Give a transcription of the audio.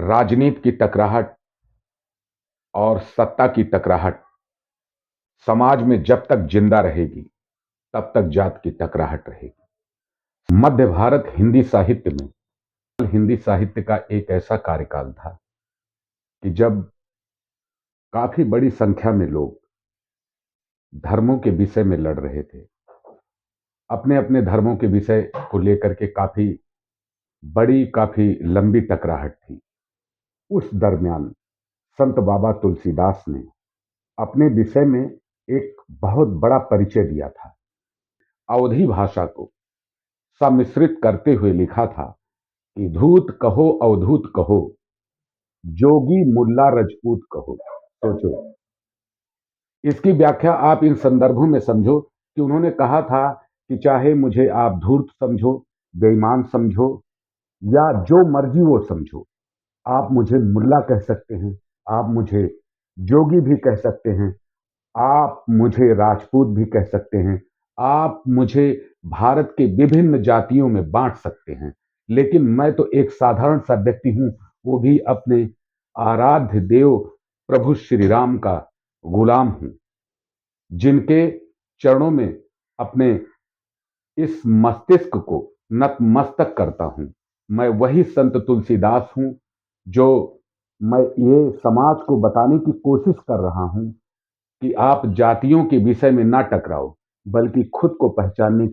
राजनीति की टकराहट और सत्ता की टकराहट समाज में जब तक जिंदा रहेगी तब तक जात की टकराहट रहेगी। मध्य भारत हिंदी साहित्य का एक ऐसा कार्यकाल था कि जब काफी बड़ी संख्या में लोग धर्मों के विषय में लड़ रहे थे। अपने अपने धर्मों के विषय को लेकर के काफी लंबी टकराहट थी। उस दरमियान संत बाबा तुलसीदास ने अपने विषय में एक बहुत बड़ा परिचय दिया था। अवधी भाषा को सम्मिश्रित करते हुए लिखा था कि धूत कहो अवधूत कहो, जोगी मुल्ला रजपूत कहो। सोचो, इसकी व्याख्या आप इन संदर्भों में समझो कि उन्होंने कहा था कि चाहे मुझे आप धूर्त समझो, बेईमान समझो या जो मर्जी वो समझो, आप मुझे मुल्ला कह सकते हैं, आप मुझे जोगी भी कह सकते हैं, आप मुझे राजपूत भी कह सकते हैं, आप मुझे भारत के विभिन्न जातियों में बांट सकते हैं, लेकिन मैं तो एक साधारण सा व्यक्ति हूं, वो भी अपने आराध्य देव प्रभु श्री राम का गुलाम हूं, जिनके चरणों में अपने इस मस्तिष्क को नतमस्तक करता हूं। मैं वही संत तुलसीदास हूं जो मैं ये समाज को बताने की कोशिश कर रहा हूं कि आप जातियों के विषय में ना टकराओ, बल्कि खुद को पहचानने की